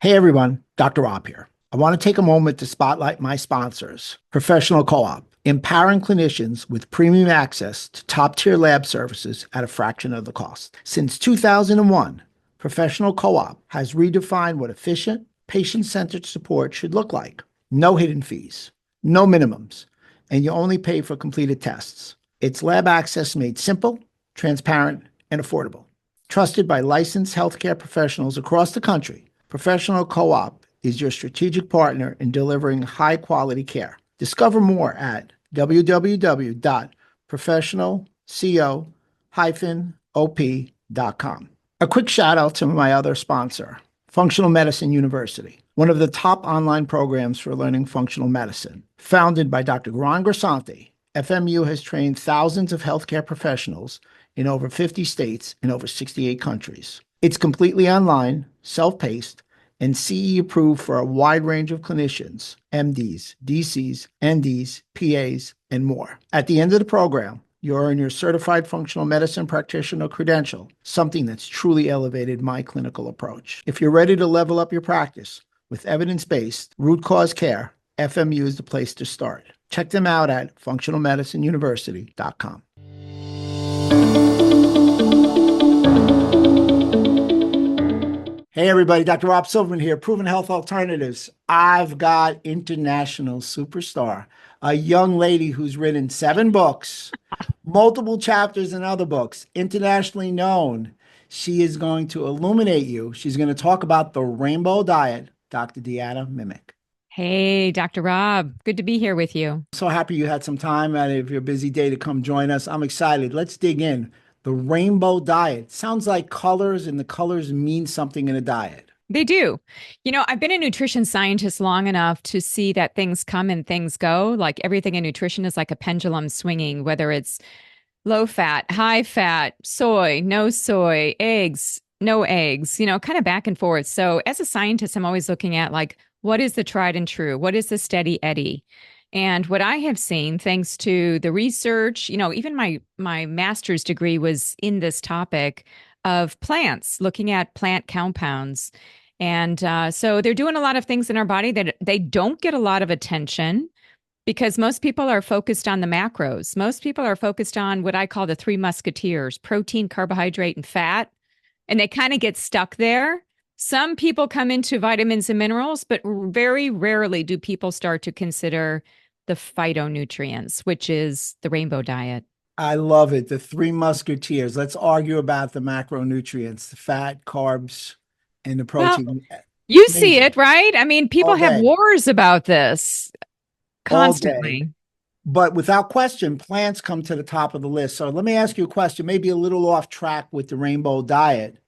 Hey everyone, Dr. Rob here. I want to take a moment to spotlight my sponsors, Professional Co-op, empowering clinicians with premium access to top-tier lab services at a fraction of the cost. Since 2001, Professional Co-op has redefined what efficient, patient-centered support should look like. No hidden fees, no minimums, and you only pay for completed tests. It's lab access made simple, transparent, and affordable. Trusted by licensed healthcare professionals across the country, Professional Co-op is your strategic partner in delivering high-quality care. Discover more at www.professionalco-op.com. A quick shout out to my other sponsor, Functional Medicine University, one of the top online programs for learning functional medicine. Founded by Dr. Ron Grisanti, FMU has trained thousands of healthcare professionals in over 50 states and over 68 countries. It's completely online, self-paced, and CE approved for a wide range of clinicians, MDs, DCs, NDs, PAs, and more. At the end of the program, you earn your certified functional medicine practitioner credential, something that's truly elevated my clinical approach. If you're ready to level up your practice with evidence-based root cause care, FMU is the place to start. Check them out at functionalmedicineuniversity.com. Hey everybody, Dr. Rob Silverman here, Proven Health Alternatives. I've got international superstar, a young lady who's written 7 books, multiple chapters in other books, internationally known. She is going to illuminate you. She's going to talk about the rainbow diet, Dr. Deanna Minich. Hey, Dr. Rob, good to be here with you. So happy you had some time out of your busy day to come join us. I'm excited. Let's dig in. The rainbow diet sounds like colors, and the colors mean something in a diet. They do. I've been a nutrition scientist long enough to see that things come and things go. Like everything in nutrition is like a pendulum swinging, whether it's low fat, high fat, soy, eggs, no eggs, kind of back and forth. So as a scientist, I'm always looking at like, what is the tried and true? What is the steady eddy? And what I have seen, thanks to the research, even my master's degree was in this topic of plants, looking at plant compounds. And so they're doing a lot of things in our body that they don't get a lot of attention because most people are focused on the macros. Most people are focused on what I call the three musketeers: protein, carbohydrate, and fat. And they kind of get stuck there. Some people come into vitamins and minerals, but very rarely do people start to consider the phytonutrients, which is the rainbow diet. I love it. The three musketeers. Let's argue about the macronutrients, the fat, carbs, and the Well, protein. you see Amazing. it, right? I mean, people All have day, wars about this all day. constantly. But without question, plants come to the top of the list. So let me ask you a question, maybe a little off track with the rainbow diet.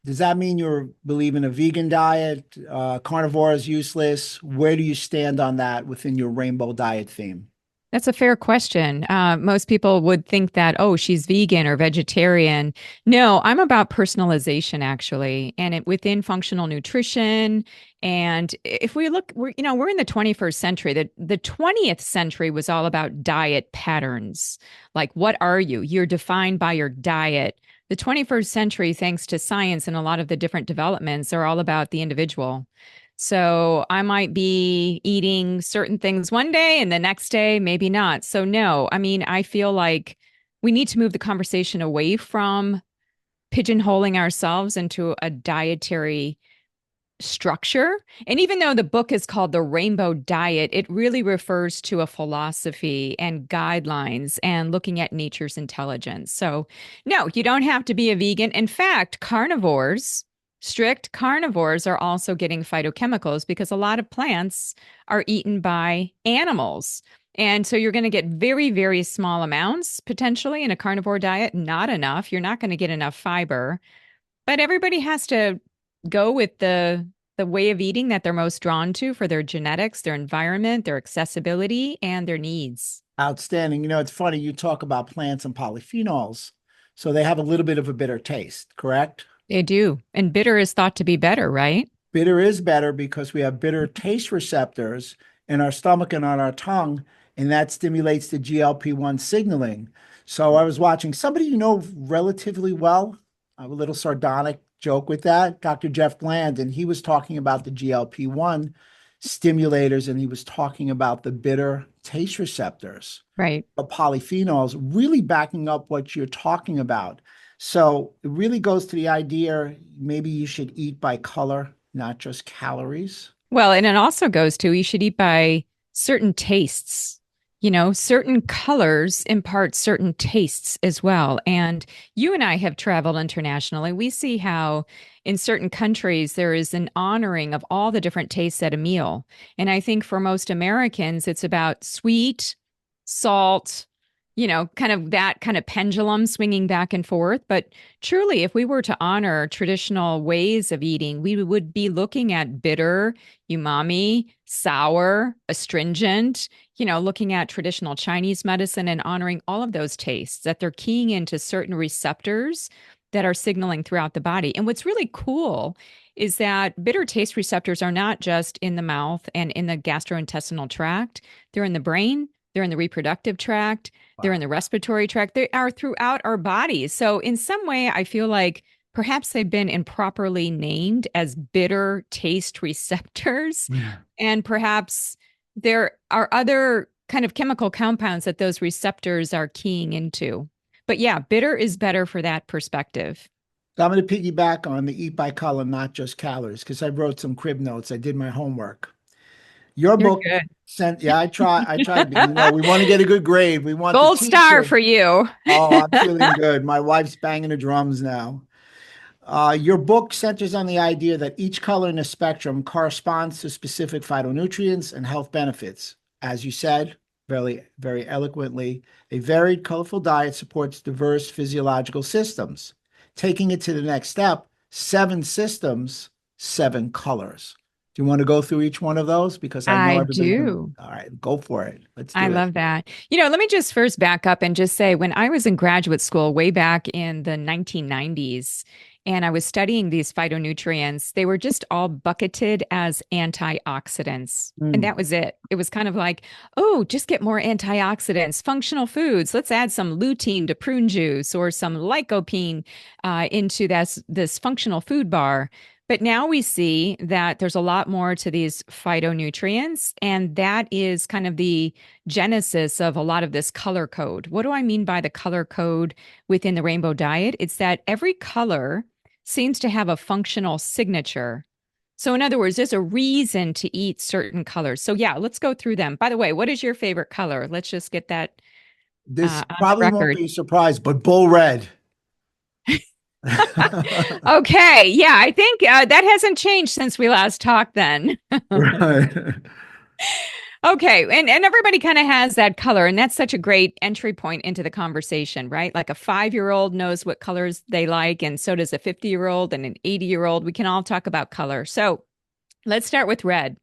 Does that mean you believe in a vegan diet? Carnivore is useless. Where do you stand on that within your rainbow diet theme? That's a fair question. Most people would think that, oh, she's vegan or vegetarian. No, I'm about personalization actually, and within functional nutrition. And if we look, we're in the 21st century. The 20th century was all about diet patterns. Like, what are you? You're defined by your diet. The 21st century, thanks to science and a lot of the different developments, are all about the individual. So I might be eating certain things one day and the next day, maybe not. So, no, I mean, I feel like we need to move the conversation away from pigeonholing ourselves into a dietary structure. And even though the book is called The Rainbow Diet, it really refers to a philosophy and guidelines and looking at nature's intelligence. So, no, you don't have to be a vegan. In fact, strict carnivores are also getting phytochemicals because a lot of plants are eaten by animals. And so you're going to get very, very small amounts potentially in a carnivore diet, not enough. You're not going to get enough fiber, but everybody has to go with the way of eating that they're most drawn to for their genetics, their environment, their accessibility, and their needs. Outstanding. It's funny you talk about plants and polyphenols. So they have a little bit of a bitter taste, correct? They do. And bitter is thought to be better, right? Bitter is better because we have bitter taste receptors in our stomach and on our tongue, and that stimulates the GLP-1 signaling. So I was watching somebody relatively well, I'm a little sardonic, joke with that, Dr. Jeff Bland, and he was talking about the GLP-1 stimulators, and he was talking about the bitter taste receptors Right. of polyphenols, really backing up what you're talking about. So it really goes to the idea maybe you should eat by color, not just calories. Well, and it also goes to you should eat by certain tastes. Certain colors impart certain tastes as well. And you and I have traveled internationally. We see how in certain countries there is an honoring of all the different tastes at a meal. And I think for most Americans, it's about sweet, salt, kind of that kind of pendulum swinging back and forth. But truly, if we were to honor traditional ways of eating, we would be looking at bitter, umami, sour, astringent, looking at traditional Chinese medicine and honoring all of those tastes, that they're keying into certain receptors that are signaling throughout the body. And what's really cool is that bitter taste receptors are not just in the mouth and in the gastrointestinal tract, they're in the brain, they're in the reproductive tract, they're in the respiratory tract, they are throughout our bodies. So, in some way, I feel like perhaps they've been improperly named as bitter taste receptors. Yeah. And perhaps there are other kind of chemical compounds that those receptors are keying into. But yeah, bitter is better for that perspective. So I'm going to piggyback on the eat by color, not just calories, because I wrote some crib notes. I did my homework. Your You're book good. sent, yeah, I tried, but we want to get a good grade. We want the Gold star teacher. for you. Oh, I'm feeling good. My wife's banging the drums now. Your book centers on the idea that each color in the spectrum corresponds to specific phytonutrients and health benefits. As you said, very, very eloquently, a varied, colorful diet supports diverse physiological systems. Taking it to the next step, 7 systems, 7 colors. Do you want to go through each one of those? Because I know I everybody's going to, do. all right, go for it. Let's I do it. love that. Let me just first back up and just say when I was in graduate school way back in the 1990s, and I was studying these phytonutrients, they were just all bucketed as antioxidants. And Mm. that was it. It was kind of like, oh, just get more antioxidants, functional foods. Let's add some lutein to prune juice or some lycopene into this functional food bar. But now we see that there's a lot more to these phytonutrients, and that is kind of the genesis of a lot of this color code. What do I mean by the color code within the rainbow diet? It's that every color seems to have a functional signature. So, in other words, there's a reason to eat certain colors. So, yeah, let's go through them. By the way, what is your favorite color? Let's just get that This on the probably won't record. be a surprise, but bull red. Okay, yeah, I think that hasn't changed since we last talked then. Right. Okay, and everybody kind of has that color, and that's such a great entry point into the conversation, right? Like a 5-year-old knows what colors they like, and so does a 50-year-old and an 80-year-old. We can all talk about color. So let's start with red.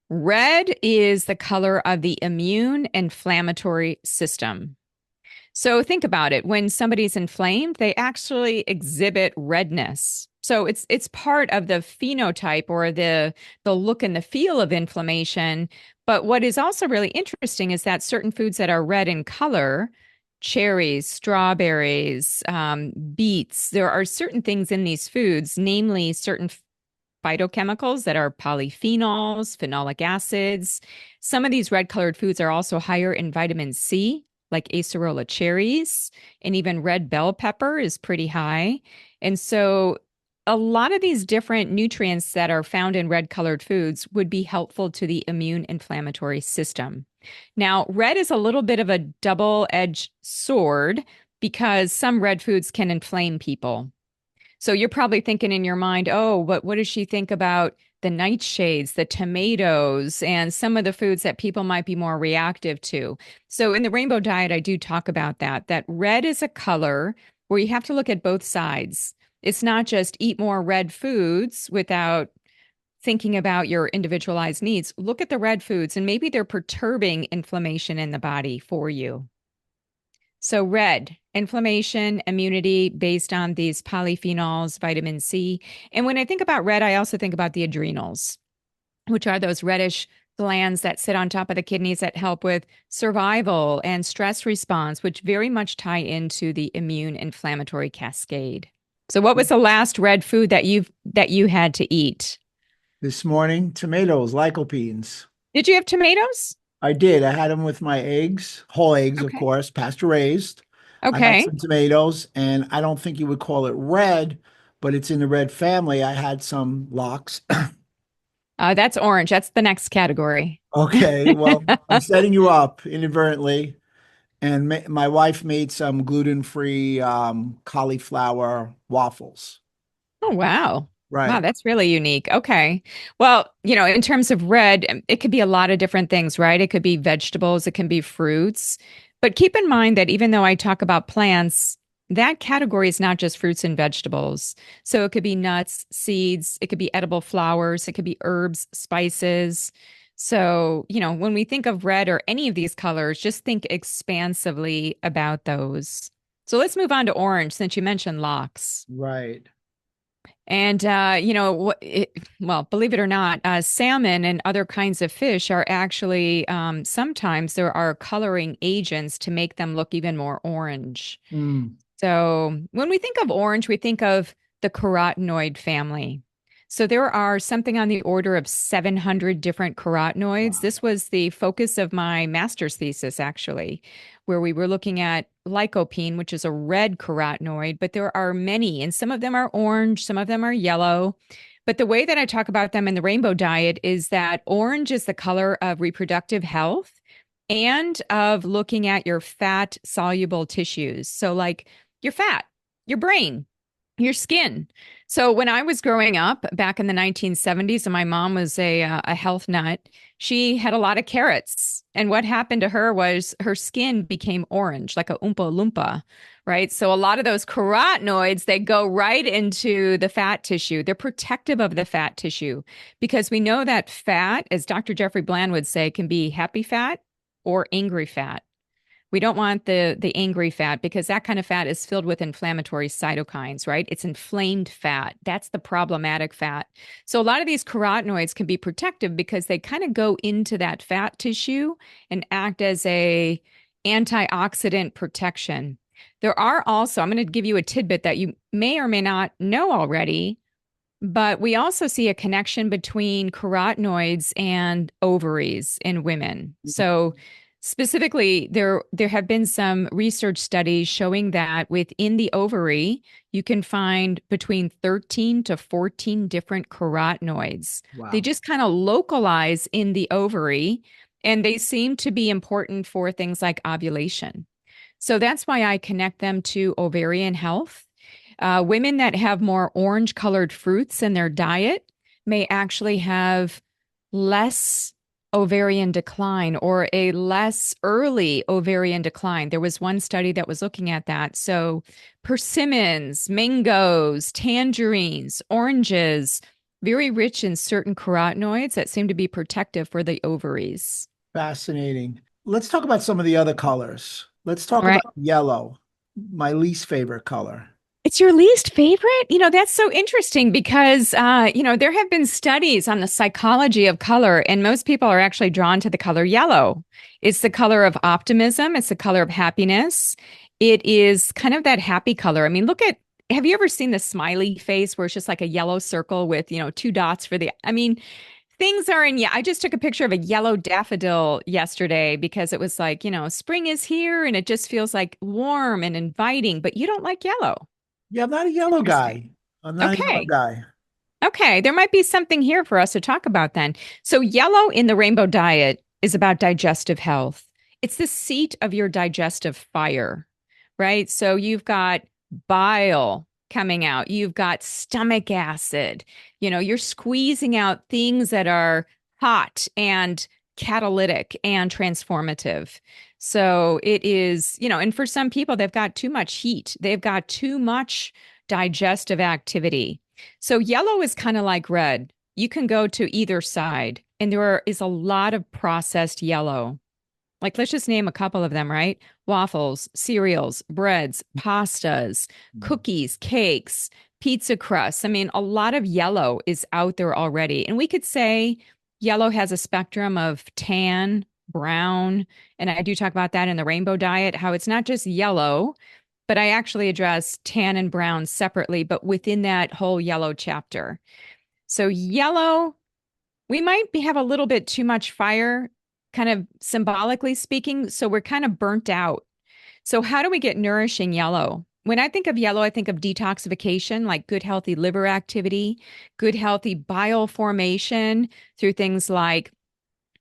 Red is the color of the immune inflammatory system. So think about it. When somebody's inflamed, they actually exhibit redness. So it's part of the phenotype or the look and the feel of inflammation. But what is also really interesting is that certain foods that are red in color, cherries, strawberries, beets, there are certain things in these foods, namely certain phytochemicals that are polyphenols, phenolic acids. Some of these red colored foods are also higher in vitamin C, like acerola cherries, and even red bell pepper is pretty high. And so a lot of these different nutrients that are found in red colored foods would be helpful to the immune inflammatory system. Now, red is a little bit of a double-edged sword because some red foods can inflame people. So you're probably thinking in your mind, oh, but what does she think about the nightshades, the tomatoes, and some of the foods that people might be more reactive to? So in the rainbow diet, I do talk about that red is a color where you have to look at both sides. It's not just eat more red foods without thinking about your individualized needs. Look at the red foods, and maybe they're perturbing inflammation in the body for you. So red, inflammation, immunity based on these polyphenols, vitamin C. And when I think about red, I also think about the adrenals, which are those reddish glands that sit on top of the kidneys that help with survival and stress response, which very much tie into the immune inflammatory cascade. So what was the last red food that you had to eat? This morning, tomatoes, lycopenes. Did you have tomatoes? I did. I had them with my eggs, whole eggs, of Okay. course, pasture raised. I had Okay. some tomatoes, and I don't think you would call it red, but it's in the red family. I had some lox. That's orange. That's the next category. Okay, well, I'm setting you up inadvertently. And my wife made some gluten-free cauliflower waffles. Oh, wow. Wow, Right. that's really unique. Okay. Well, in terms of red, it could be a lot of different things, right? It could be vegetables, it can be fruits. But keep in mind that even though I talk about plants, that category is not just fruits and vegetables. So it could be nuts, seeds, it could be edible flowers, it could be herbs, spices. So, when we think of red or any of these colors, just think expansively about those. So let's move on to orange since you mentioned locks. Right. And well, believe it or not, salmon and other kinds of fish are actually sometimes there are coloring agents to make them look even more orange. Mm. So when we think of orange, we think of the carotenoid family. So there are something on the order of 700 different carotenoids. Wow. This was the focus of my master's thesis, actually, where we were looking at lycopene, which is a red carotenoid, but there are many, and some of them are orange, some of them are yellow. But the way that I talk about them in the rainbow diet is that orange is the color of reproductive health and of looking at your fat soluble tissues. So, like your fat, your brain, your skin. So when I was growing up back in the 1970s, and my mom was a health nut, she had a lot of carrots. And what happened to her was her skin became orange, like a Oompa Loompa, right? So a lot of those carotenoids, they go right into the fat tissue. They're protective of the fat tissue because we know that fat, as Dr. Jeffrey Bland would say, can be happy fat or angry fat. We don't want the angry fat because that kind of fat is filled with inflammatory cytokines, right? It's inflamed fat. That's the problematic fat. So a lot of these carotenoids can be protective because they kind of go into that fat tissue and act as a antioxidant protection. There are also, I'm going to give you a tidbit that you may or may not know already, but we also see a connection between carotenoids and ovaries in women. So specifically, there have been some research studies showing that within the ovary, you can find between 13 to 14 different carotenoids. They Wow. just kind of localize in the ovary, and they seem to be important for things like ovulation. So that's why I connect them to ovarian health. Women that have more orange colored fruits in their diet may actually have less ovarian decline or a less early ovarian decline. There was one study that was looking at that. So, persimmons, mangoes, tangerines, oranges, very rich in certain carotenoids that seem to be protective for the ovaries. Fascinating. Let's talk about some of the other colors. Let's talk All right. about yellow, my least favorite color. It's your least favorite? That's so interesting because, there have been studies on the psychology of color, and most people are actually drawn to the color yellow. It's the color of optimism, it's the color of happiness. It is kind of that happy color. I mean, have you ever seen the smiley face where it's just like a yellow circle with, two dots for I mean, things are in, yeah. I just took a picture of a yellow daffodil yesterday because it was like, spring is here and it just feels like warm and inviting, but you don't like yellow. Yeah, I'm not a yellow Interesting. guy. I'm not a yellow Okay. guy. Okay. There might be something here for us to talk about then. So, yellow in the rainbow diet is about digestive health. It's the seat of your digestive fire, right? So, you've got bile coming out, you've got stomach acid, you're squeezing out things that are hot and catalytic and transformative. So, it is, and for some people, they've got too much heat, they've got too much digestive activity. So yellow is kind of like red. You can go to either side, and is a lot of processed yellow. Like, let's just name a couple of them, right? Waffles, cereals, breads, pastas, cookies, cakes, pizza crusts. I mean, a lot of yellow is out there already. And we could say yellow has a spectrum of tan, brown, and I do talk about that in the rainbow diet, how it's not just yellow, but I actually address tan and brown separately, but within that whole yellow chapter. So yellow, we might have a little bit too much fire, kind of symbolically speaking. So we're kind of burnt out. So how do we get nourishing yellow? When I think of yellow, I think of detoxification, like good, healthy liver activity, good, healthy bile formation through things like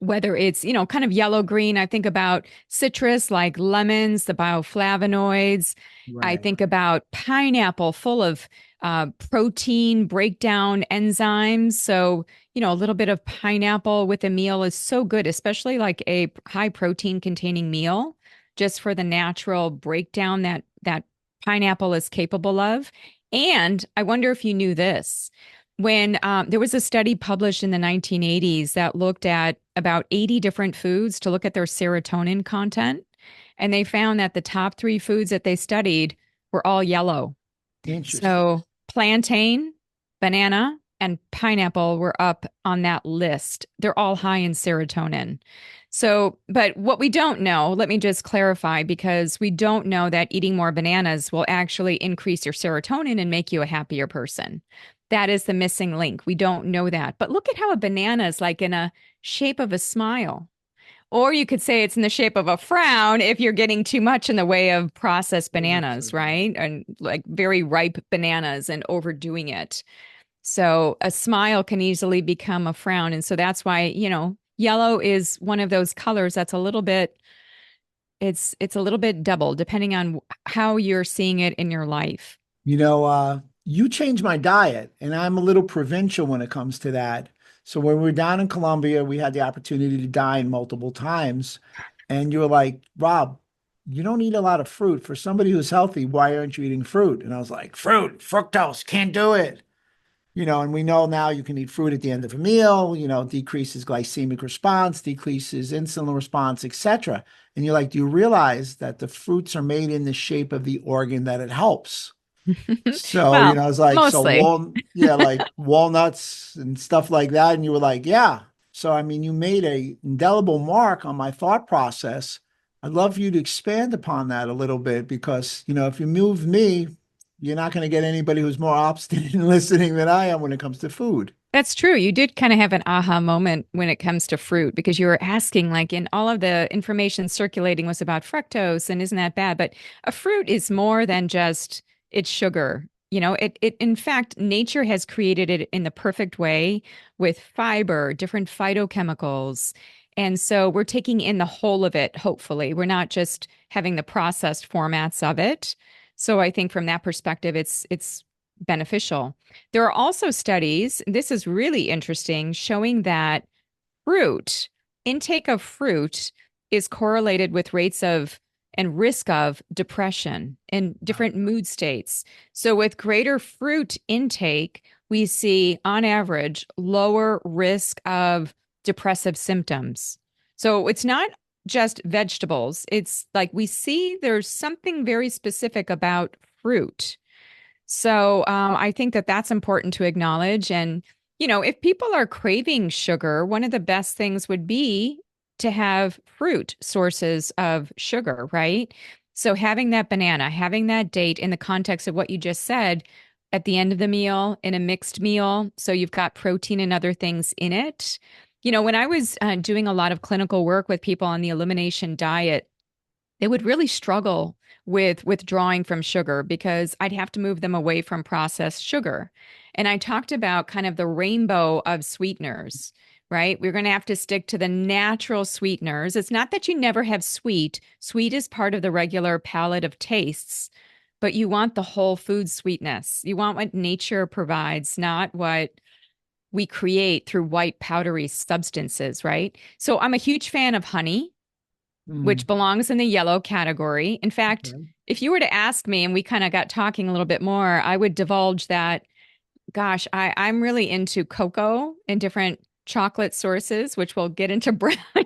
whether it's, kind of yellow green. I think about citrus like lemons, the bioflavonoids. I Right. think about pineapple full of protein breakdown enzymes. So, a little bit of pineapple with a meal is so good, especially like a high protein containing meal, just for the natural breakdown that pineapple is capable of. And I wonder if you knew this when there was a study published in the 1980s that looked at about 80 different foods to look at their serotonin content. And they found that the top three foods that they studied were all yellow. Interesting. So plantain, banana, and pineapple were up on that list. They're all high in serotonin. So, but what we don't know, let me just clarify, because we don't know that eating more bananas will actually increase your serotonin and make you a happier person. That is the missing link. We don't know that. But look at how a banana is like in a shape of a smile. Or you could say it's in the shape of a frown if you're getting too much in the way of processed bananas, Overfeeding. right? And like very ripe bananas and overdoing it. So a smile can easily become a frown. And so that's why, yellow is one of those colors that's a little bit, it's a little bit double depending on how you're seeing it in your life. You changed my diet, and I'm a little provincial when it comes to that. So when we were down in Colombia, we had the opportunity to dine multiple times, and you were like, Rob, you don't eat a lot of fruit. For somebody who's healthy, why aren't you eating fruit? And I was like, fruit, fructose, can't do it. And we know now you can eat fruit at the end of a meal, decreases glycemic response, decreases insulin response, etc. And you're like, do you realize that the fruits are made in the shape of the organ that it helps? So, Well, I was like, so mostly. yeah, like walnuts and stuff like that. And you were like, yeah. So, I mean, you made a indelible mark on my thought process. I'd love for you to expand upon that a little bit because, if you move me, you're not going to get anybody who's more obstinate in listening than I am when it comes to food. That's true. You did kind of have an aha moment when it comes to fruit because you were asking, like, in all of the information circulating was about fructose and isn't that bad? But a fruit is more than just its sugar. In fact, nature has created it in the perfect way with fiber, different phytochemicals. And so we're taking in the whole of it, hopefully. We're not just having the processed formats of it. So I think from that perspective, it's beneficial. There are also studies, this is really interesting, showing that fruit, intake of fruit is correlated with rates of and risk of depression and different mood states. So, with greater fruit intake, we see on average lower risk of depressive symptoms. So, it's not just vegetables, it's like we see there's something very specific about fruit. So I think that that's important to acknowledge. And, if people are craving sugar, one of the best things would be to have fruit sources of sugar, right? So having that banana, having that date in the context of what you just said at the end of the meal in a mixed meal. So you've got protein and other things in it. When I was doing a lot of clinical work with people on the elimination diet, they would really struggle with withdrawing from sugar because I'd have to move them away from processed sugar. And I talked about kind of the rainbow of sweeteners, right? We're going to have to stick to the natural sweeteners. It's not that you never have sweet, sweet is part of the regular palette of tastes, but you want the whole food sweetness. You want what nature provides, not what we create through white powdery substances, right? So I'm a huge fan of honey, which Mm, belongs in the yellow category. In fact, okay. if you were to ask me and we kind of got talking a little bit more, I would divulge that, gosh, I'm really into cocoa and different chocolate sources, which we'll get into.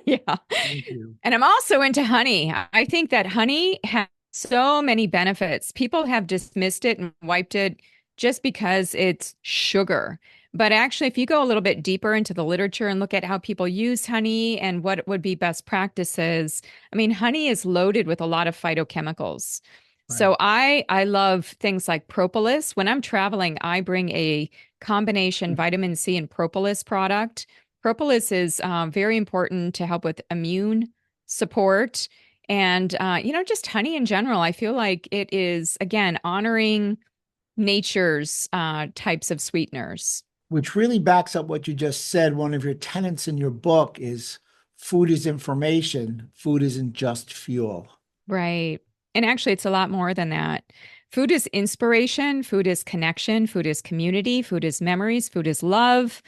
Yeah. Thank you. And I'm also into honey. I think that honey has so many benefits. People have dismissed it and wiped it just because it's sugar. But actually, if you go a little bit deeper into the literature and look at how people use honey and what would be best practices, I mean, honey is loaded with a lot of phytochemicals. Right. So I love things like propolis. When I'm traveling, I bring a combination vitamin C and propolis product. Propolis is very important to help with immune support and just honey in general. I feel like it is again honoring nature's types of sweeteners. Which really backs up what you just said. One of your tenets in your book is food is information, food isn't just fuel. Right. And actually, it's a lot more than that. Food is inspiration, food is connection, food is community, food is memories, food is love.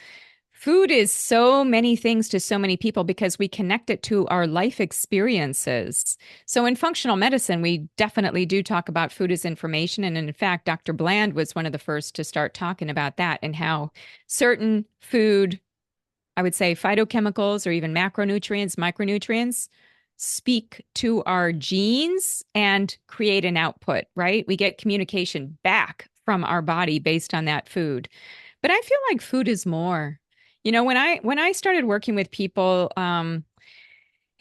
Food is so many things to so many people because we connect it to our life experiences. So, in functional medicine, we definitely do talk about food as information. And in fact, Dr. Bland was one of the first to start talking about that and how certain food, I would say phytochemicals or even macronutrients, micronutrients, speak to our genes and create an output, right? We get communication back from our body based on that food. But I feel like food is more. When I started working with people and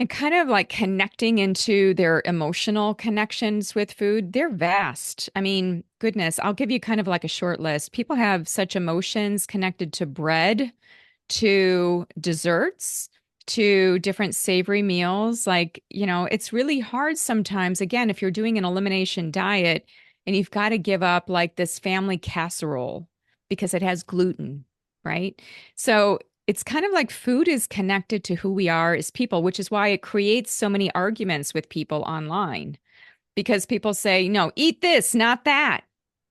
kind of like connecting into their emotional connections with food, they're vast. I mean, goodness, I'll give you kind of like a short list. People have such emotions connected to bread, to desserts, to different savory meals. Like, it's really hard sometimes, again, if you're doing an elimination diet and you've got to give up like this family casserole because it has gluten, right? So it's kind of like food is connected to who we are as people, which is why it creates so many arguments with people online because people say, no, eat this, not that.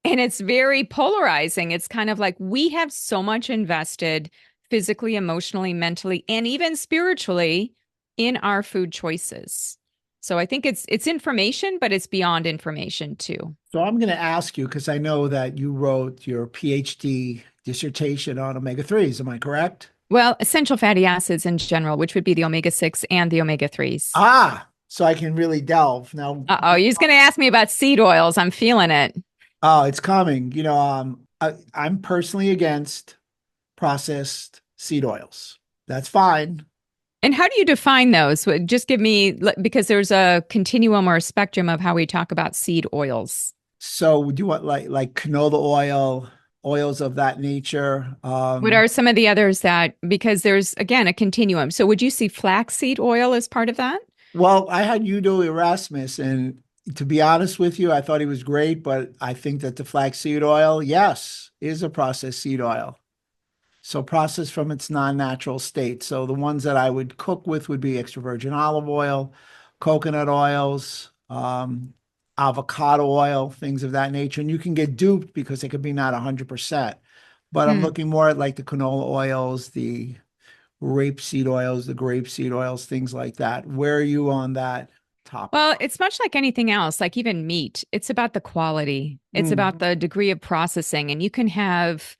And it's very polarizing. It's kind of like we have so much invested physically, emotionally, mentally, and even spiritually in our food choices. So I think it's information, but it's beyond information too. So I'm going to ask you because I know that you wrote your PhD dissertation on omega 3s. Am I correct? Well, essential fatty acids in general, which would be the omega 6 and the omega 3s. So I can really delve. Now, Uh-oh, you're going to ask me about seed oils. I'm feeling it. oh, it's coming. I'm personally against processed seed oils. That's fine. And how do you define those? Just give me, because there's a continuum or a spectrum of how we talk about seed oils. So do you want like canola oil, oils of that nature? What are some of the others because there's, again, a continuum. So would you see flaxseed oil as part of that? Well, I had Udo Erasmus, and to be honest with you, I thought he was great, but I think that the flaxseed oil, yes, is a processed seed oil. So processed from its non-natural state. So the ones that I would cook with would be extra virgin olive oil, coconut oils, avocado oil, things of that nature. And you can get duped because it could be not 100%. But I'm Hmm. looking more at like the canola oils, the rapeseed oils, the grapeseed oils, things like that. Where are you on that topic? Well, it's much like anything else, like even meat. It's about the quality. It's about Mm, the degree of processing, and you can have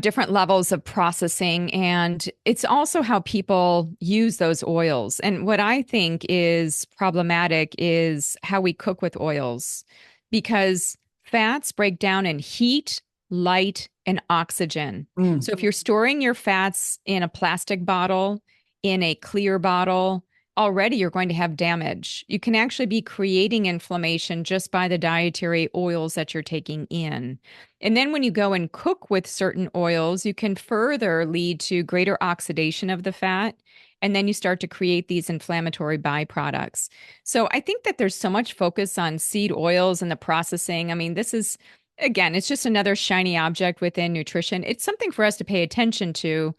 different levels of processing, and it's also how people use those oils. And what I think is problematic is how we cook with oils because fats break down in heat, light, and oxygen. mm. So if you're storing your fats in a plastic bottle, in a clear bottle, already you're going to have damage. You can actually be creating inflammation just by the dietary oils that you're taking in. And then when you go and cook with certain oils, you can further lead to greater oxidation of the fat. And then you start to create these inflammatory byproducts. So I think that there's so much focus on seed oils and the processing. I mean, this is, again, it's just another shiny object within nutrition. It's something for us to pay attention to,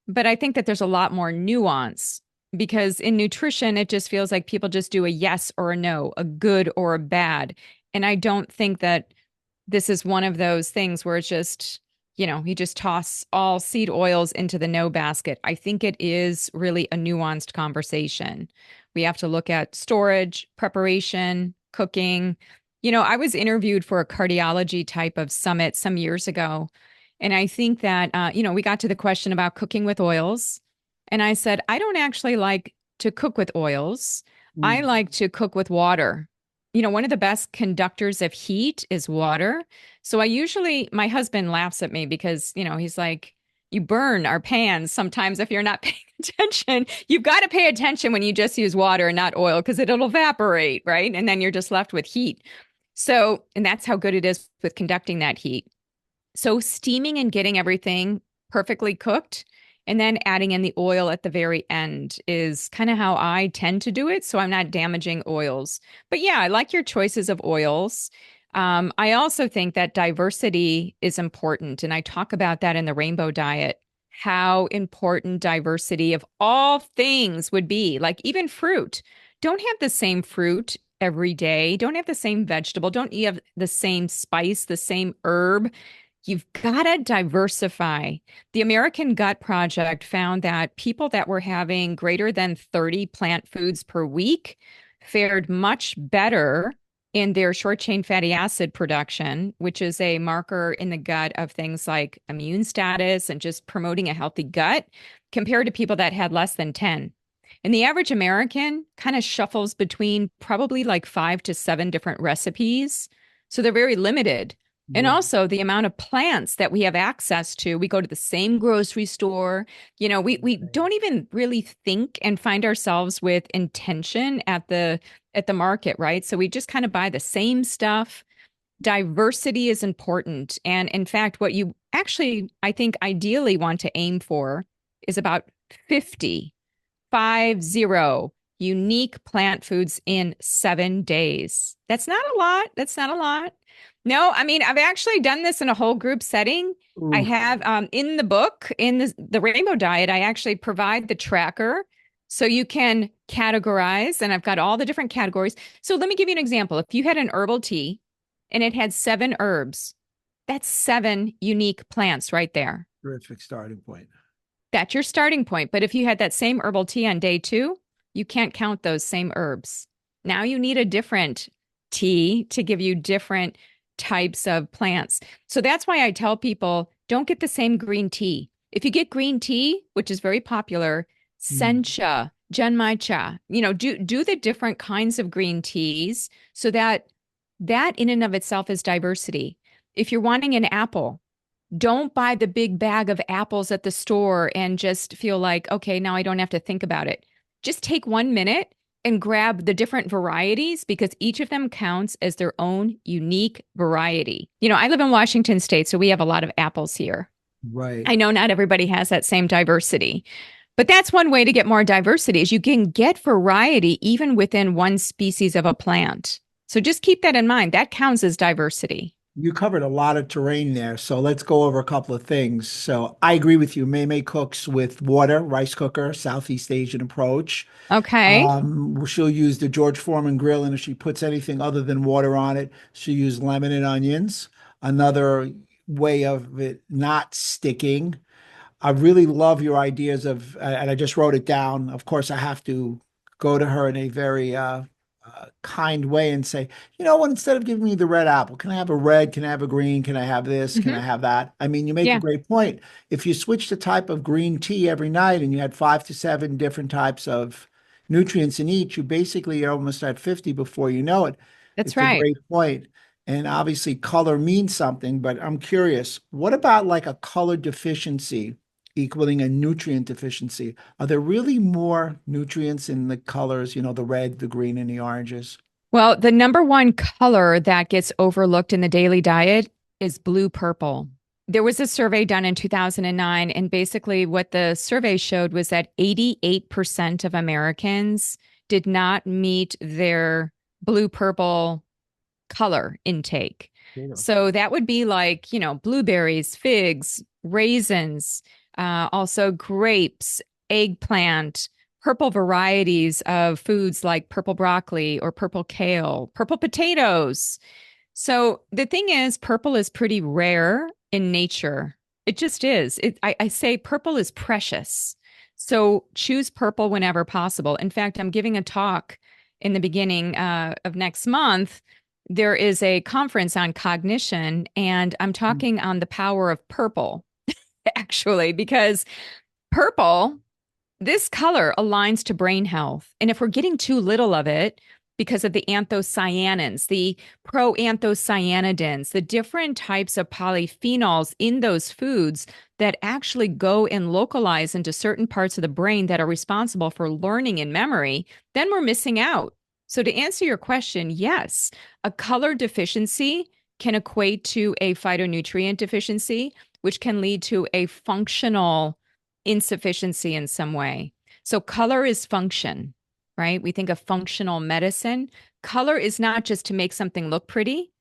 but I think that there's a lot more nuance because in nutrition, it just feels like people just do a yes or a no, a good or a bad. And I don't think that this is one of those things where it's just, you just toss all seed oils into the no basket. I think it is really a nuanced conversation. We have to look at storage, preparation, cooking. I was interviewed for a cardiology type of summit some years ago. And I think that, we got to the question about cooking with oils. And I said, I don't actually like to cook with oils. I Mm. like to cook with water. One of the best conductors of heat is water. So my husband laughs at me because, he's like, You burn our pans sometimes if you're not paying attention. You've got to pay attention when you just use water and not oil because it'll evaporate, right? And then you're just left with heat. So, and that's how good it is with conducting that heat. So, steaming and getting everything perfectly cooked and then adding in the oil at the very end is kind of how I tend to do it. So, I'm not damaging oils. But yeah, I like your choices of oils. I also think that diversity is important. And I talk about that in the rainbow diet, how important diversity of all things would be. Like even fruit. Don't have the same fruit every day. Don't have the same vegetable. Don't have the same spice, the same herb. You've got to diversify. The American Gut Project found that people that were having greater than 30 plant foods per week fared much better in their short chain fatty acid production, which is a marker in the gut of things like immune status and just promoting a healthy gut, compared to people that had less than 10. And the average American kind of shuffles between probably like 5 to 7 different recipes. So they're very limited. And Right. also the amount of plants that we have access to. We go to the same grocery store. We don't even really think and find ourselves with intention at the market, right? So we just kind of buy the same stuff. Diversity is important. And in fact, what you actually, I think, ideally want to aim for is about 50 50 unique plant foods in 7 days. That's not a lot. That's not a lot. No, I mean, I've actually done this in a whole group setting. I Oof. have in the book, in the Rainbow Diet, I actually provide the tracker so you can categorize, and I've got all the different categories. So let me give you an example. If you had an herbal tea and it had 7 herbs, that's 7 unique plants right there. Terrific starting point. That's your starting point. But if you had that same herbal tea on day 2, you can't count those same herbs. Now you need a different tea to give you different types of plants. So that's why I tell people don't get the same green tea. If you get green tea, which is very popular, Mm. sencha, genmaicha, do the different kinds of green teas so that that in and of itself is diversity. If you're wanting an apple, don't buy the big bag of apples at the store and just feel like, okay, now I don't have to think about it. Just take 1 minute and grab the different varieties because each of them counts as their own unique variety. I live in Washington State, so we have a lot of apples here. Right. I know not everybody has that same diversity, but that's one way to get more diversity is you can get variety even within one species of a plant. So just keep that in mind. That counts as diversity. You covered a lot of terrain there, so let's go over a couple of things. So I agree with you. Mei cooks with water, rice cooker, Southeast Asian approach. Okay. She'll use the George Foreman grill, and if she puts anything other than water on it, she'll use lemon and onions. Another way of it not sticking. I really love your ideas of, and I just wrote it down. Of course, I have to go to her in a very kind way and say, you know what, instead of giving me the red apple, can I have a red? Can I have a green? Can I have this? Can I Hmm. have that? I mean, you make a Yeah, great point. If you switch the type of green tea every night and you had 5 to 7 different types of nutrients in each, you basically are almost at 50 before you know it. that's It's a right. great point. And obviously, color means something, but I'm curious, what about like a color deficiency equaling a nutrient deficiency? Are there really more nutrients in the colors, the red, the green, and the oranges? Well, the number one color that gets overlooked in the daily diet is blue purple. There was a survey done in 2009, and basically what the survey showed was that 88% of Americans did not meet their blue purple color intake. Yeah. So that would be like, blueberries, figs, raisins, also grapes, eggplant, purple varieties of foods like purple broccoli or purple kale, purple potatoes. So the thing is, purple is pretty rare in nature. It just is. I say purple is precious. So choose purple whenever possible. In fact, I'm giving a talk in the beginning of next month. There is a conference on cognition, and I'm talking on the power of purple, actually, because purple, this color aligns to brain health. And if we're getting too little of it, because of the anthocyanins, the proanthocyanidins, the different types of polyphenols in those foods, that actually go and localize into certain parts of the brain that are responsible for learning and memory, then we're missing out. So, to answer your question, yes, a color deficiency can equate to a phytonutrient deficiency, which can lead to a functional insufficiency in some way. So, color is function, right? We think of functional medicine. Color is not just to make something look pretty,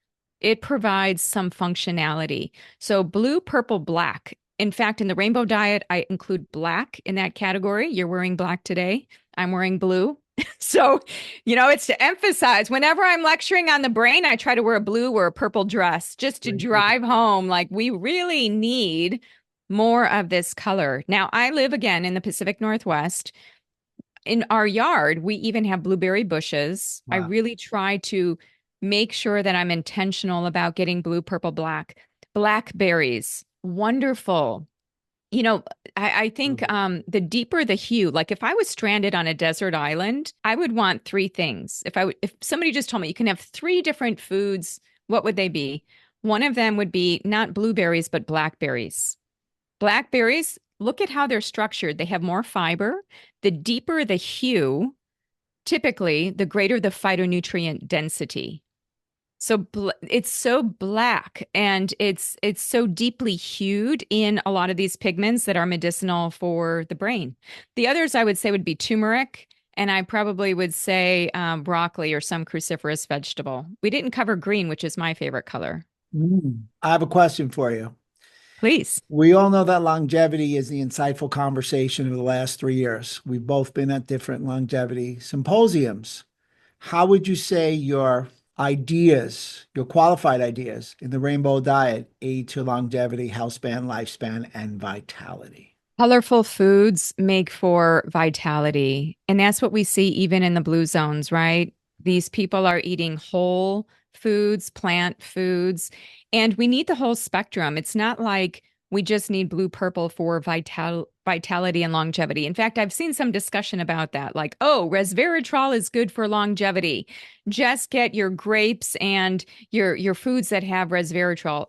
it provides some functionality. So, blue, purple, black. In fact, in the rainbow diet, I include black in that category. You're wearing black today. I'm wearing blue. So, it's to emphasize whenever I'm lecturing on the brain, I try to wear a blue or a purple dress just to drive home. Like, we really need more of this color. Now, I live again in the Pacific Northwest. In our yard, we even have blueberry bushes. I Wow. really try to make sure that I'm intentional about getting blue, purple, black. Blackberries, wonderful. You know, I think the deeper the hue, like if I was stranded on a desert island, I would want three things. If somebody just told me you can have three different foods, what would they be? One of them would be not blueberries, but blackberries. Blackberries, look at how they're structured. They have more fiber. The deeper the hue, typically, the greater the phytonutrient density. So it's so black and it's so deeply hued in a lot of these pigments that are medicinal for the brain. The others I would say would be turmeric, and I probably would say broccoli or some cruciferous vegetable. We didn't cover green, which is my favorite color. I have a question for you. Please. We all know that longevity is the insightful conversation of the last 3 years. We've both been at different longevity symposiums. How would you say your ideas, your qualified ideas in the rainbow diet aid to longevity, health span, lifespan, and vitality? Colorful foods make for vitality. And that's what we see even in the blue zones, right? These people are eating whole foods, plant foods, and we need the whole spectrum. It's not like we just need blue purple for vitality and longevity. In fact, I've seen some discussion about that, like, oh, resveratrol is good for longevity. Just get your grapes and your foods that have resveratrol.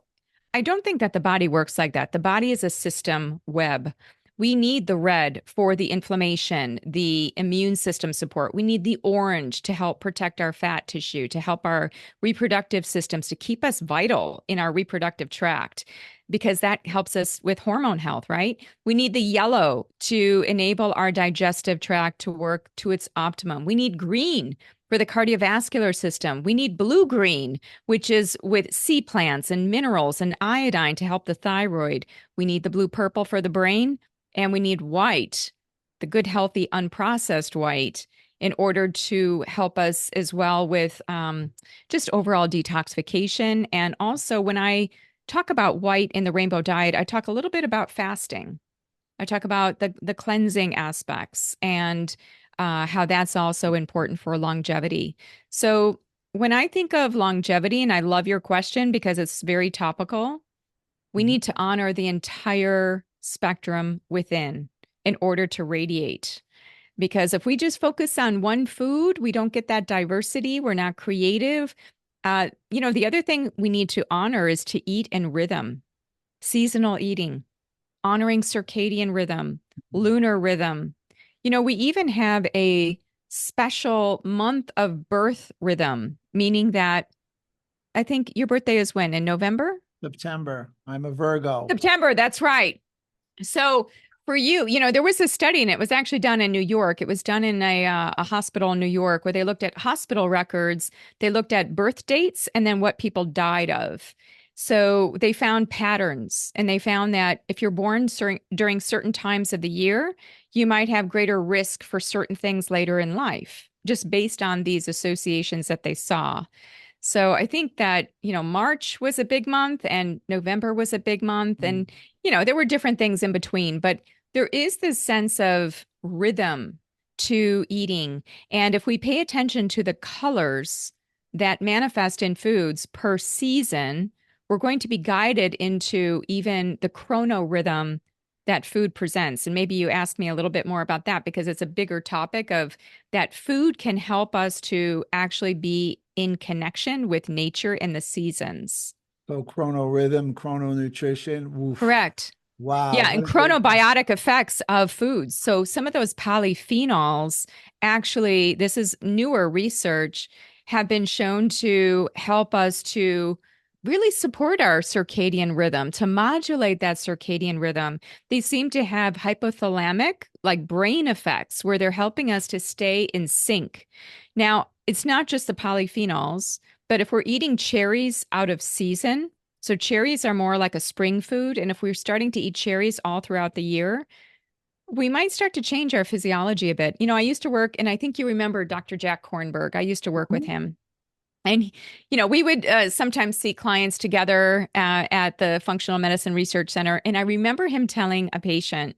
I don't think that the body works like that. The body is a system web. We need the red for the inflammation, the immune system support. We need the orange to help protect our fat tissue, to help our reproductive systems, to keep us vital in our reproductive tract, because that helps us with hormone health, right? We need the yellow to enable our digestive tract to work to its optimum. We need green for the cardiovascular system. We need blue green, which is with sea plants and minerals and iodine to help the thyroid. We need the blue purple for the brain. And we need white, the good, healthy, unprocessed white, in order to help us as well with just overall detoxification. And also, when I talk about white in the rainbow diet, I talk a little bit about fasting. I talk about the cleansing aspects and how that's also important for longevity. So, when I think of longevity, and I love your question because it's very topical, we need to honor the entire spectrum within in order to radiate. Because if we just focus on one food, we don't get that diversity. We're not creative. The other thing we need to honor is to eat in rhythm, seasonal eating, honoring circadian rhythm, lunar rhythm. We even have a special month of birth rhythm, meaning that I think your birthday is when? In November? September. I'm a Virgo. September, that's right. So for you, there was a study and it was actually done in New York. It was done in a hospital in New York where they looked at hospital records. They looked at birth dates and then what people died of. So they found patterns and they found that if you're born during certain times of the year, you might have greater risk for certain things later in life, just based on these associations that they saw. So I think that, March was a big month and November was a big month. And, there were different things in between, but there is this sense of rhythm to eating. And if we pay attention to the colors that manifest in foods per season, we're going to be guided into even the chronorhythm that food presents. And maybe you ask me a little bit more about that because it's a bigger topic of that food can help us to actually be in connection with nature and the seasons. So chrono rhythm, chrono nutrition. Oof. Correct. Wow, Yeah, and what a great point. chronobiotic effects of foods. So some of those polyphenols, actually, this is newer research, have been shown to help us to really support our circadian rhythm, to modulate that circadian rhythm. They seem to have hypothalamic, like brain effects, where they're helping us to stay in sync. Now, it's not just the polyphenols, but if we're eating cherries out of season, so cherries are more like a spring food. And if we're starting to eat cherries all throughout the year, we might start to change our physiology a bit. I used to work, and I think you remember Dr. Jack Kornberg. I used to work with him. And, we would sometimes see clients together at the Functional Medicine Research Center. And I remember him telling a patient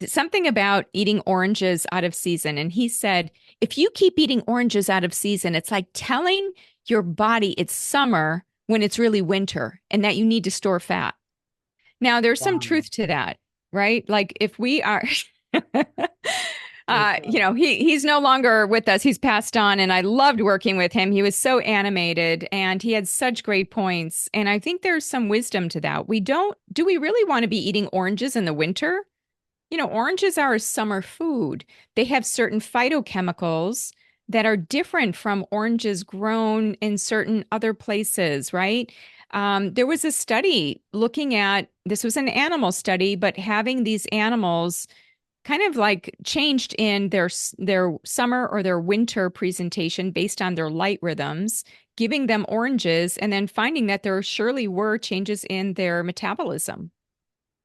something about eating oranges out of season. And he said, if you keep eating oranges out of season, it's like telling your body it's summer when it's really winter and that you need to store fat. Now, there's some Wow. truth to that, right? Like if we are, It's, he's no longer with us. He's passed on, and I loved working with him. He was so animated, and he had such great points. And I think there's some wisdom to that. Do we really want to be eating oranges in the winter? Oranges are a summer food. They have certain phytochemicals that are different from oranges grown in certain other places, right? There was a study looking at this was an animal study, but having these animals kind of like changed in their summer or their winter presentation based on their light rhythms, giving them oranges, and then finding that there surely were changes in their metabolism.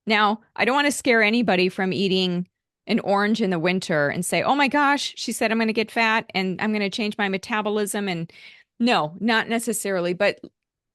Now, I don't want to scare anybody from eating an orange in the winter and say, oh my gosh, she said I'm going to get fat and I'm going to change my metabolism. And no, not necessarily. But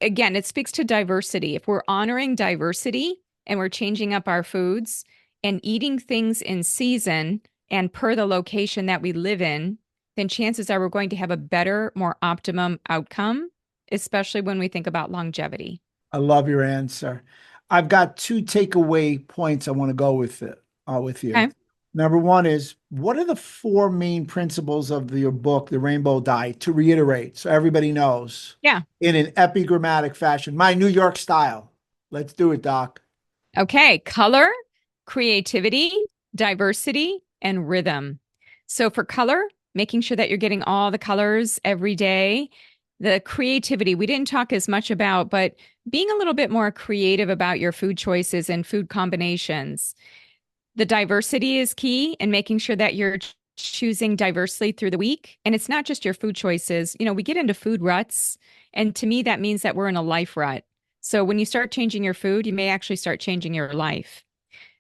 again, it speaks to diversity. If we're honoring diversity and we're changing up our foods and eating things in season and per the location that we live in, then chances are we're going to have a better, more optimum outcome, especially when we think about longevity. I love your answer. I've got two takeaway points I want to go with you. Okay. Number one is, what are the four main principles of your book, The Rainbow Diet, to reiterate so everybody knows Yeah. in an epigrammatic fashion, my New York style. Let's do it, Doc. Okay, color, creativity, diversity, and rhythm. So for color, making sure that you're getting all the colors every day. The creativity, we didn't talk as much about, but being a little bit more creative about your food choices and food combinations. The diversity is key and making sure that you're choosing diversely through the week. And it's not just your food choices. We get into food ruts. And to me, that means that we're in a life rut. So when you start changing your food, you may actually start changing your life.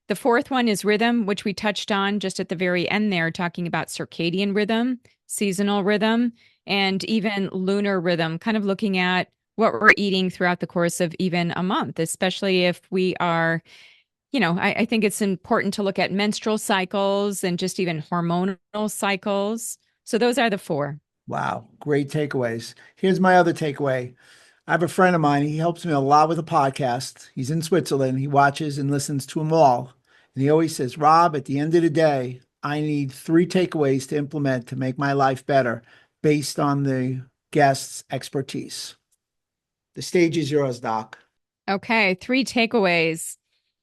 The fourth one is rhythm, which we touched on just at the very end there, talking about circadian rhythm, seasonal rhythm, and even lunar rhythm, kind of looking at what we're eating throughout the course of even a month, especially if we are, I think it's important to look at menstrual cycles and just even hormonal cycles. So those are the four. Wow, great takeaways. Here's my other takeaway. I have a friend of mine. He helps me a lot with a podcast. He's in Switzerland. He watches and listens to them all. And he always says, Rob, at the end of the day, I need three takeaways to implement to make my life better based on the guest's expertise. The stage is yours, Doc. Okay, three takeaways.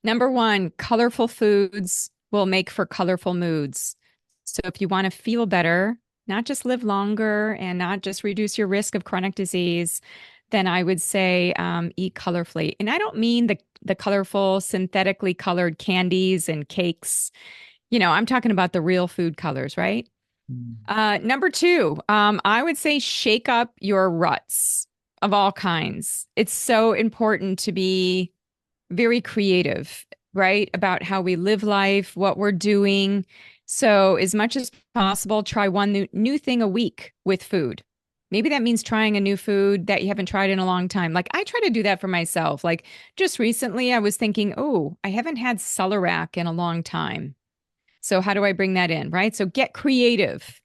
Number one, colorful foods will make for colorful moods. So if you want to feel better, not just live longer and not just reduce your risk of chronic disease, then I would say eat colorfully. And I don't mean the colorful, synthetically colored candies and cakes. I'm talking about the real food colors, right? Mm. Number two, I would say shake up your ruts of all kinds. It's so important to be very creative, right? About how we live life, what we're doing. So, as much as possible, try one new thing a week with food. Maybe that means trying a new food that you haven't tried in a long time. Like I try to do that for myself. Like just recently, I was thinking, oh, I haven't had celeriac in a long time. So, how do I bring that in, right? So, get creative,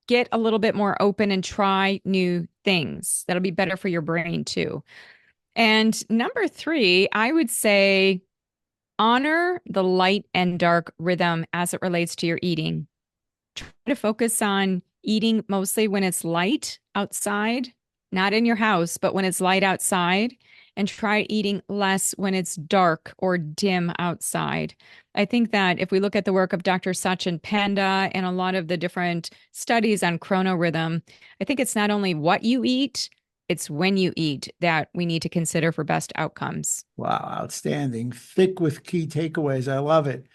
get a little bit more open and try new things. That'll be better for your brain too. And number three, I would say honor the light and dark rhythm as it relates to your eating. Try to focus on eating mostly when it's light outside, not in your house, but when it's light outside. and try eating less when it's dark or dim outside. I think that if we look at the work of Dr. Sachin Panda and a lot of the different studies on chronorhythm, I think it's not only what you eat, it's when you eat that we need to consider for best outcomes. Wow, outstanding. Thick with key takeaways. I love it.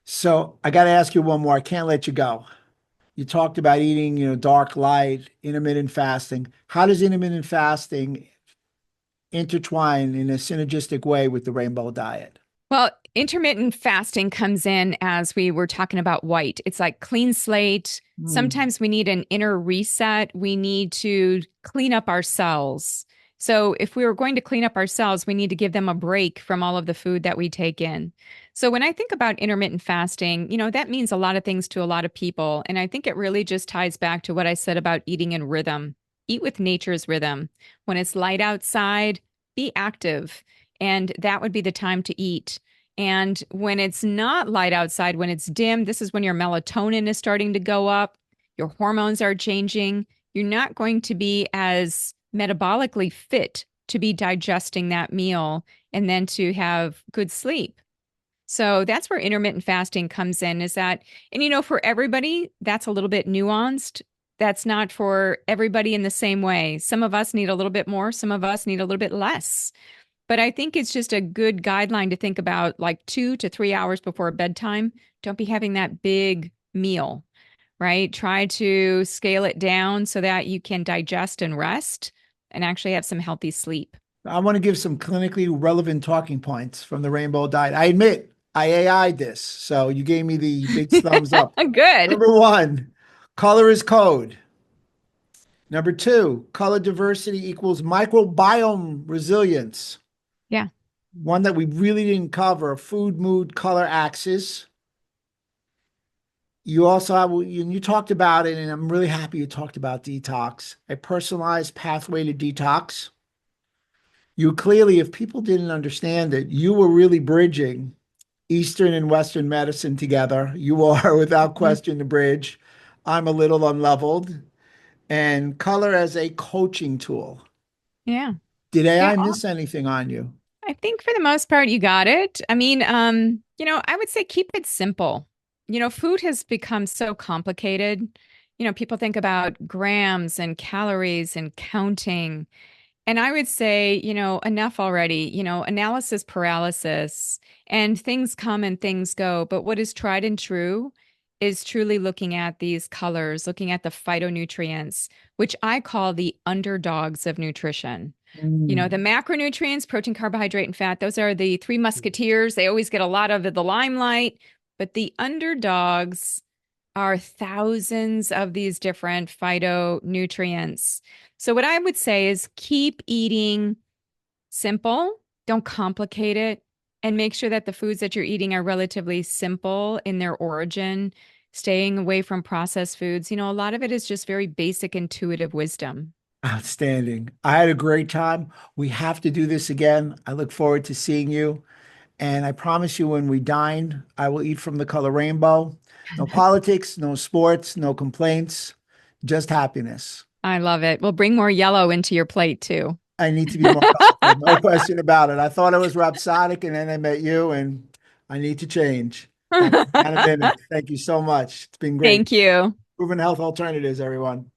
So I got to ask you one more. I can't let you go. You talked about eating, dark light, intermittent fasting. How does intermittent fasting intertwine in a synergistic way with the rainbow diet? Well, intermittent fasting comes in as we were talking about white. It's like clean slate. Hmm. Sometimes we need an inner reset. We need to clean up our cells. So, if we were going to clean up our cells, we need to give them a break from all of the food that we take in. So, when I think about intermittent fasting, that means a lot of things to a lot of people. And I think it really just ties back to what I said about eating in rhythm. Eat with nature's rhythm. When it's light outside, be active, and that would be the time to eat. And when it's not light outside, when it's dim, this is when your melatonin is starting to go up, your hormones are changing. You're not going to be as metabolically fit to be digesting that meal and then to have good sleep. So that's where intermittent fasting comes in, is that, and for everybody, that's a little bit nuanced. That's not for everybody in the same way. Some of us need a little bit more, some of us need a little bit less. But I think it's just a good guideline to think about, like 2 to 3 hours before bedtime. Don't be having that big meal, right? Try to scale it down so that you can digest and rest and actually have some healthy sleep. I want to give some clinically relevant talking points from the rainbow diet. I admit I AI'd this, so you gave me the big thumbs up. Good. Number one, color is code. Number two, color diversity equals microbiome resilience. Yeah. One that we really didn't cover, food, mood, color axis. You also have, you talked about it, and I'm really happy you talked about detox, a personalized pathway to detox. You clearly, if people didn't understand it, you were really bridging Eastern and Western medicine together. You are, without Mhm. question, the bridge. I'm a little unleveled. And color as a coaching tool. Yeah. Did Yeah. AI miss anything on you? I think for the most part, you got it. I mean, I would say keep it simple. Food has become so complicated. People think about grams and calories and counting. And I would say, enough already, analysis paralysis, and things come and things go. But what is tried and true is truly looking at these colors, looking at the phytonutrients, which I call the underdogs of nutrition. The Mm. macronutrients, protein, carbohydrate, and fat, those are the three musketeers. They always get a lot of the limelight, but the underdogs are thousands of these different phytonutrients. So, what I would say is keep eating simple, don't complicate it, and make sure that the foods that you're eating are relatively simple in their origin, staying away from processed foods. A lot of it is just very basic, intuitive wisdom. Outstanding. I had a great time. We have to do this again. I look forward to seeing you. And I promise you, when we dine, I will eat from the color rainbow. No politics, no sports, no complaints, just happiness. I love it. We'll bring more yellow into your plate too. I need to be more colorful, no question about it. I thought I was rhapsodic, and then I met you, and I need to change. Dr. Deanna Minich, thank you so much. It's been great. Thank you. Proven health alternatives, everyone.